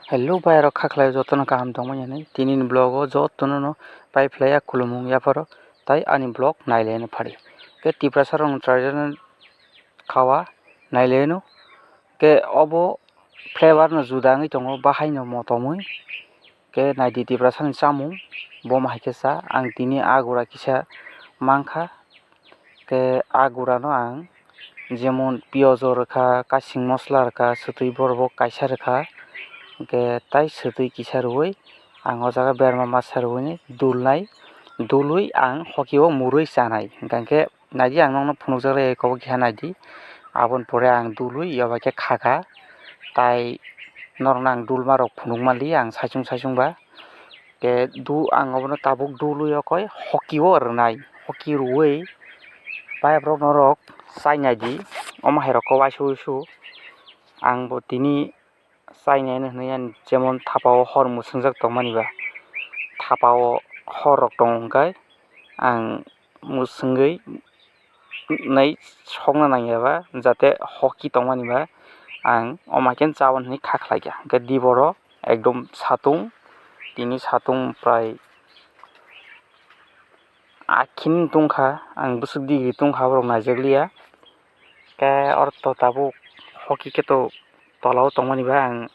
Hello bayro khaklai jotono kaham tongmani tinin blogo jotono no paiplaya khulumung yaparo tai ani blog naileno phari ke tiprasarong traditional khawa naileno ke obo flavor no judangi tongo bahaino motomui ke naidi tiprasarni chamung bom haikesa ang tini agura kisa mangkha ke agura no ang jemon piyojo rokha kasing mosla rokha swtui borok kaisa rokha ke tai swtui kisa rwui ang o jaga berma masa rwui dului ang hoki o murui chanai hingkha naidi ang nongno phunukjaknai eko keha naidi aboni pore ang dului yoba khe khaka tai norno ang dulma rok phunukmali ang saichung ba ke ang obono tabuk dului okoi hoki o rwnai hoki rwui baibrok norok chainaidi omo hai rok waisu ang bo tini chainai no hwnui jemon thapao hor mwswngjak tongmani ba thapao hor rok tongo hwnkhe ang mwswngui nai sokna nangyaba jate hoki tongmani ba ang omo haikhe chabani hinui khaklaikha hingkhe diboro ekdom satung tini satung prai 8 kin tungkha ang bwswk degree tungkha borok naijakliya ke oro to tabuk hoki khe to tola o tongmani ba ang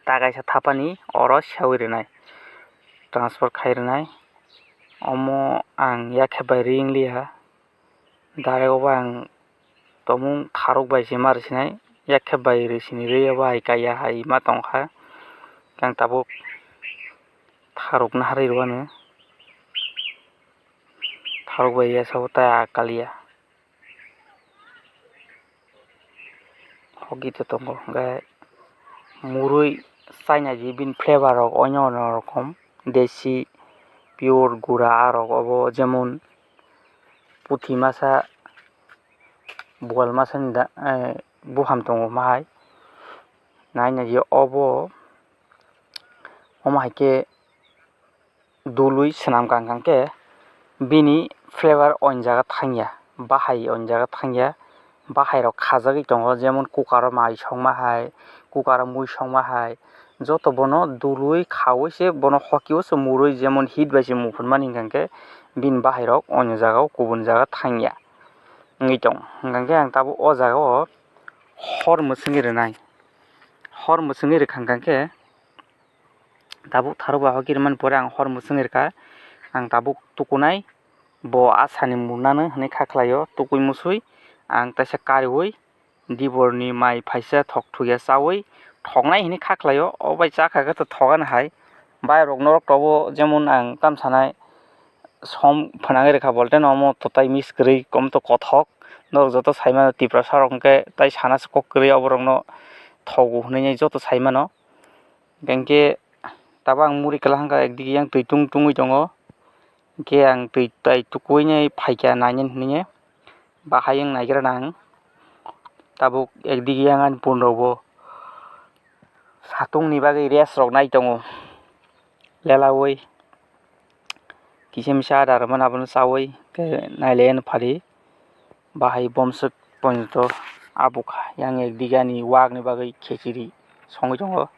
ta kaisa thapani oro sewui rwnai transfer khai rwnai omo ang yakhe bai ringliha direct o ang tomung tharok bai se ma rwsinai yakhe bai rwsini rui o bai kaya hai ma tongkha ang tabuk tharokna harui rwanu tharok bai yasao tai akalia hoki to tongo hingkhe murui chainaidi bini flavor rok onyo rokom desi pure gura aa rok obo jemon puthi masa boal masa ni buham tongo mahai nainai obo omo haikhe dului swnamkha hingkha khe bini flavor onjaga thangya bahai onjaga thangya bahai rok khajagui tongo jemon cooker o mai songma hai cooker o mui songma hai joto bono dului khawui se bono hoki o se murui jemon heat bai se muphunmani hingkha khe bini bahai rok onyo jaga o kubun jaga thangya wngui tongo hingkha khe ang tabuk o jaga o hor mwswngui rwnai hor mwswngui rwkha hingkha khe tabuk tharok bai hoki rwmani pore ang hor mwswngui rwkha ang tabuk tukunai bo asani murnano hinui khaklaio tukui mwsui ang taisa kariui diborni mai faisa thok thuya chaui thoknai hinui khaklaio o bai chakha khe to thokani hai bairok norok tobo jemon ang tamsanai som phwnangui rwkha bolte no omo totai miss kwrui omoto kothok norok joto saimano tiprasa rok hingkhe tai sana se kok kwrui oborok no thogo hinui joto saimano hingkhe tabuk ang muri kwlahangkha ekdige yang tui tungui tongo hingkhe ang tui tai tukuinai faikha nainani hinui bahai wng naigrana ang tabuk ekdige yang ani phone rok bo satung ni bagui rest rok nai tongo lelaui kisa misa ada rwmani abono chaui khe nailaiano phari bahai bomswk pointo abukha yang ekdige ani wak ni bagui khichiri songui tongo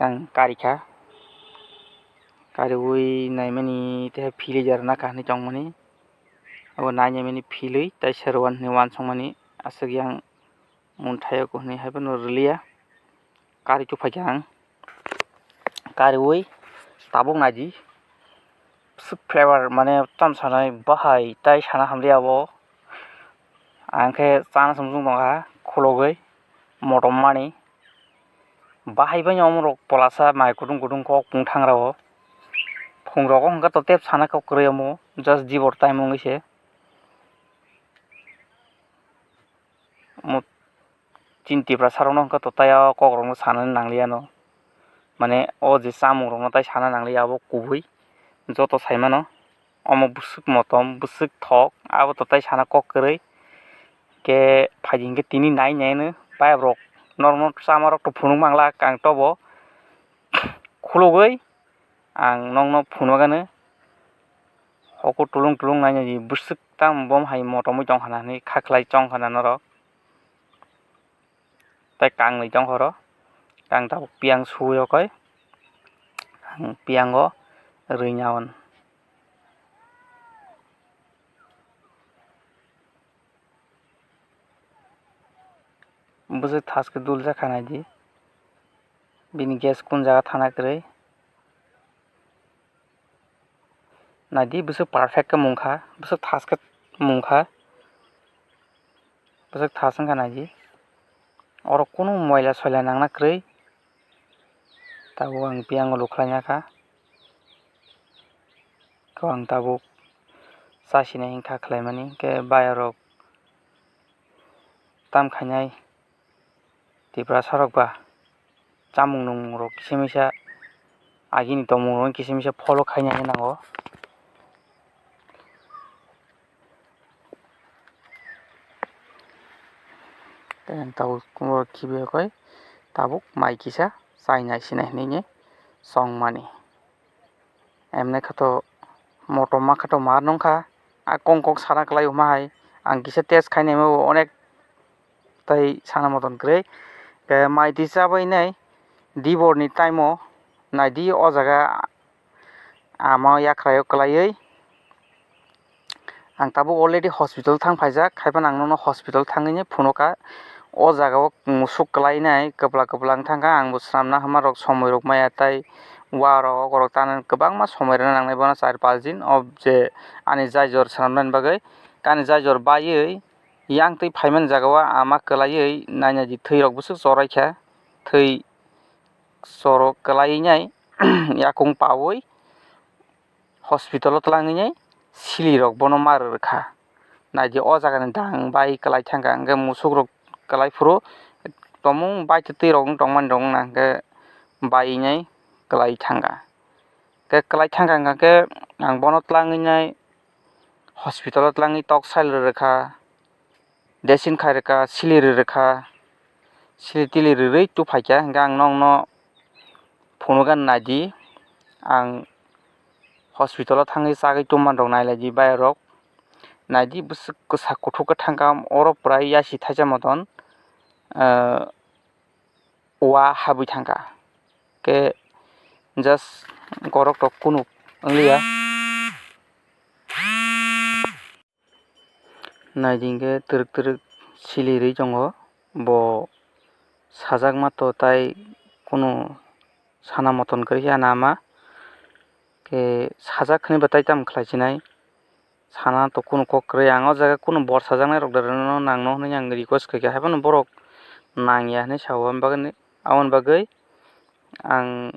ang karikha kariui naimani teha philijak naka hinui tongmani abo nainai philui taisa rwan hinui uansukmani aswk yang munthaiko hinui haibano rwliya kariku faikha ang kariui tabuk naidi bwswk flavor mane tamsanai bahai tai sana hamliya abo ang khe chana se mung tongkha khulogui motom mani bahai bai omo rok polasa mai kutung kok bungthang rao phungrogo hingkha to tep sana kok kwrui omo just dibor time wngui se chini tiprasa rok no hingkha to tai o kok rok no sanani nangliya no mane o je chamung rok no tai sana nangliya abo kubui joto saimano omo bwswk motom bwswk thok abo to tai sana kok kwrui khe faidi hingkhe tini nainaiano baibrok rok normal chama rok to phunuk mangla ang tobo khulugui ang nongno phunukgano hoko tulung nainai bwswk tamo bom hai motomoi tongkha na hinui khaklai chongkha na norok tei kangni tongkha oro ang tabuk piang suyokai ang piango reinyawan. Buse thaske dulja khanai di bini gas kun jaga thana kwrwi nadi buse perfect ke mungkha buse thaske mungkha buse thas wngkha nadi oro kono moila soila nangna kwrwi tabuk ang piango lukhlaina kha ko ang tabuk chasina hingkha khlaimani ke bayarok tam khainai tipra sarokba chamung nung rok kisimisa agini tomung rok kisimisa follow khainai nango. Tabuk kumro kibiyakai tabuk mai kisa chainai sinai hinui songmani emne khato motoma khato maar nongkha a kongkong sana klai umahai ang kisa test khainai mo onek tai sana moton kwrwi mai ti chabai nai dibor ni time o naidi o jaga ama yakrayo klaiwi ang tabuk already hospital thangpaijak khaipa ang no hospital thangui phunoka o jaga o musuk klainai kwpla wngthangkha ang bo swnamna hama rok somoi rok maya tai warok gorok tana kwbangma somoi rok nangnai bono 4-5 din je ani jai jor swnamnani bagwi ani jai jor baiwi yang twi phaimani jaga o ama klaiwi nainai di thwi rok buso choraikha thwi choro klaiwi yakung pawi hospital o twlangui sili rok bono mar rwkha naidi o jaga ni dang bai klai thangkha hingke musuk rok klaifuru tomung baita twi rok tongmani rok wngkha hingke baiwi klai thangkha ke klai thangkha hingka khe ang bono twlangui hospital o twlangui tok sile rwkha dressing khai rwkha sili rwkha sili tili rwrwi tufaikha hingke ang nongno phunukgani naidi ang hospital o thangui chagui tongmani rok nailai bayar rok naidi bwsak kuthuk khe thangkha oro prai yasi thaisa moton wa habwi thangkha ke just gorok rok kunuk wngya naidi hingke twrwk sili rwi tongo bo sajakma to tai kuno sana moton kwrwikha nama ke sajak khwui tai tamo khlaichinai sana to kuno kok kwrwi ang o jaga kuno bor sajaknai rok no nangno hinui ang request khaikha haibano borok nangya hinui sao aboni bagwi ang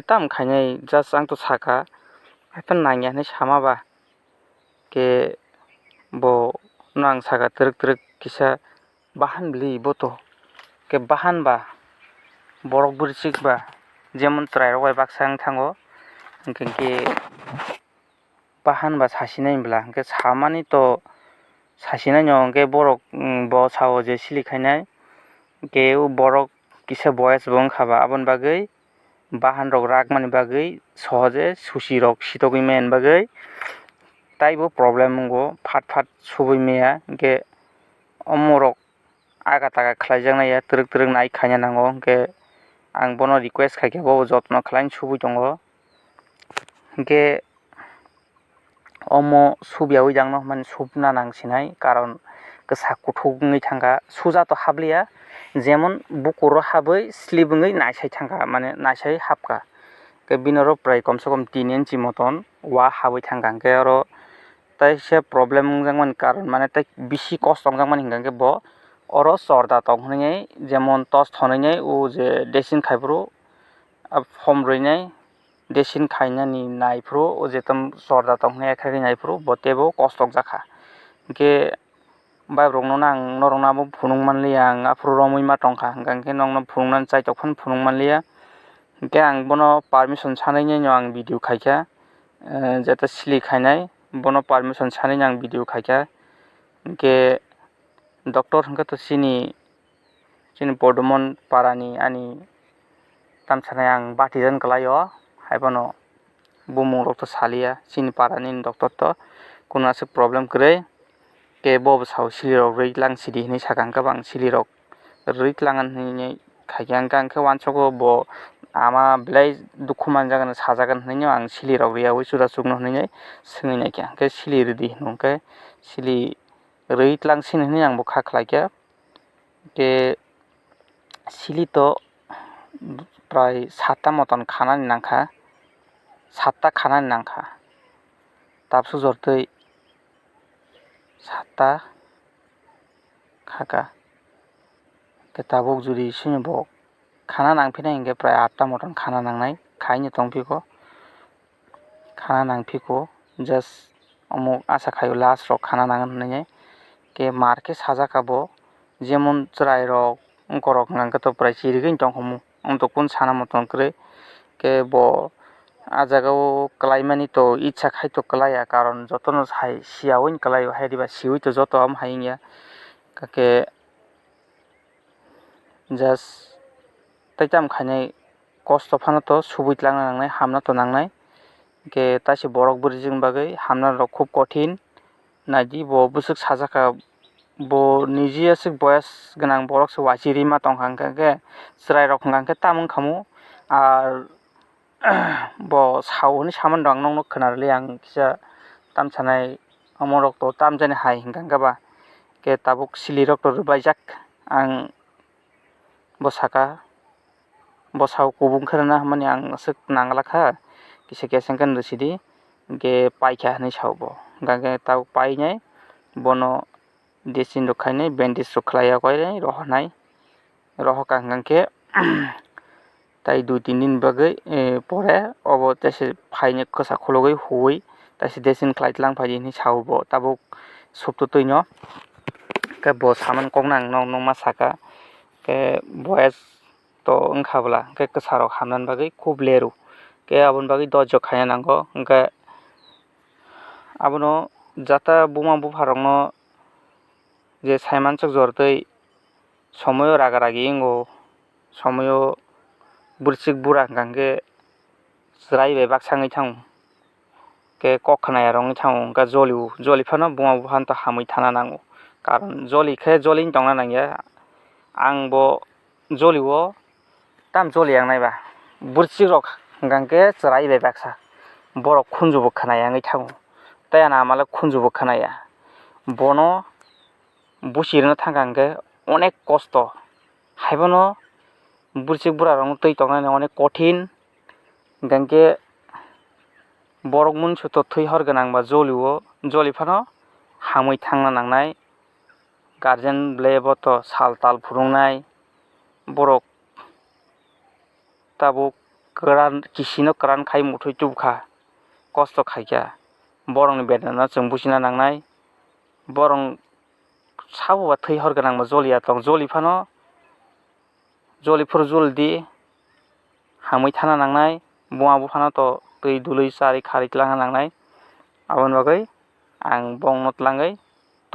tamo khainai just ang to saka haifano nangya hinui samaba ke bo no ang saka twrwk kisa bahan bili boto ke bahan ba borok bwrwchik ba jemon cherai rok bai baksa wngthango hingke bahan ba sasinai bwla hingke samani to sasinai no hingke borok bo sao je sili khainai hingke borok kisa boyas bo wngkha aboni bagwi bahan rok rakmani bagwi sohoje susi rok sitogui maiyani bagwi taibo problem ongo fat fat subui maiya hingke omo rok aga taga khlaijaknai twrwk nai khaina nango hingke ang bono request khaikha bobo jotno khlaina subui tongo hingke omo subyawi jangno himani subna nangsinai karon kwsak kuthuk wngwi thangkha suja to habliya jemon bukur o habwi slip wngwi naisai thangkha mane naisai habkha ke bini oro prai komse kom 3 inchi moton wa habwi thangkha hingke oro taisa problem wngjakmani karon mane tei bisi kosto wngjakmani hingka khe bo oro chorda tong hinui jemon tos thonui je dressing khaifuru form rwinai dressing khainani naifuru jetom chorda tong hinui ekhaikhai naifuru bo tebo kosto wngjakha hingke bike rok no ang norok no abo phunuk manliya ang afuru romui ma tongkha hingka khe nongno phunuknani chaitok phano phunuk manliya hingke ang bono permission sanai no ang video khaikha jeta sili khainai bono permission sanai no ang video khaikha hingke doctor hingke to chini Bordhomon parani ani tamsanai ang batijan klaio haibano bumung rok to saliya chini parani doctor to kuno asuk problem kwrwi ke bobo sao sili rok rwitlang sidi hinui saka hingke bang sili rok rwitlangan hinui खायसे आंखौ वानसखौ ब आमा बेलाय दुखु मोनजागोन साजागोन होननायनि आं सिलिराव गैयावै सुरा सुगनो होननाय सोंनायखिया आंखौ सिलि रेडि नंखाय सिलि रैतलांसिन होननाय आंबो खाख्लायखिया के सिलि तो प्राय 7टा मतन खानानै नांखा 7टा खानानै नांखा ताबसो जरतै 7टा खाका के ताबुक जुदि सिनिबक खाना नांफिनाय हिंगे प्राय 8टा मतन खाना नांनाय खायनो तंफिको खाना नांफिको जस्ट अमुक आशा खायो लास्ट रक खाना नांगन होननाय के मारके साजाकाबो जेमन चराय रक अंकरक नांगो तो प्राय सिरिगैन तंग हमु अंत कुन साना मतन करे के बो आजागाव कलाइमानि तो इच्छा खाय तो कलाया कारण जतन हाय सियावैन कलायो हायदिबा सिवै तो जत हम हायिया काके जास्ट तैताम खायनाय कष्ट फानो तो सुबुइतलांना नांनाय हामना तो नांनाय के तासि बरक बुरिजिं बागै हामना रक खुब कठिन नायदि बो बुसुक साजाका बो निजियासिक बयस गोनां बरक से वासिरि मा तंखांका के चराय रक हांखांके तामुं खामु आर बो सावनि सामान दं नंनो खोनारले आं किसा तामसानाय अमरक तो तामजाने हाय हिंखांकाबा के ताबुक सिलि रक तो रुबायजाक आं बसाका बसाव कुबुं खोना हमनि आं सक नांगलाखा किसे केसेंकन रसिदि के पाइखा हनै सावबो गागे ताव पाइनाय बनो देसिन रखायनाय बेन्डिस रखलाया कयनाय रहनाय रहका हांखांके ताई 2-3 दिन बागै परे अब तेसे फाइने कसा खलगै होई तासे देसिन क्लाइटलां फाइनि सावबो ताबुक सुप्तो तैनो के बो सामान कगनां नं मा साका के बयस तो ओंखाबला के कसारो हामनान बागै खूब लेरु के आबन बागै दज खाया नांगो के आबनो जाता बुमा बुफारंनो जे साइमानसक जरतै समयो रागारागि इंगो समयो बुरसिक बुरा गांगे रायबाय बाक्साङै थां के कखनाया रङै थां का जलिफानो बुमा बुफान तो हामै थाना नांगो कारण जलिखे जलिन दंना नांगया आंबो जलिवो ताम जलियां नायबा बुरसिक रक गांगे रायबाय बाक्सा बरक खुनजुबो खोनायाङै थां तायाना आमाला खुनजुबो खोनाया बनो बुसिरनो थांगांगे अनेक कष्ट हायबनो बुरसिक बुरा रंग तै तंनाय अनेक कठिन गांगे बरक मुनसु तो थै हरगोनांबा जलिवो जलिफानो हामै थांना नांनाय गार्जेन ब्लेबो तो साल ताल फुरुंनाय बरक ताबुक गोरान किसिनो करान खाय मुथै तुबखा कष्ट खायया बरंनि बेदना जों बुसिना नांनाय बरं साबुवा थै हरगोनांबा जलिया दं जलिफानो जलिफोर जलदि हामै थाना नांनाय बुमा बुफानो तो दै दुलै सारि खारितलांना नांनाय आबन बागै आं बंनत लांगै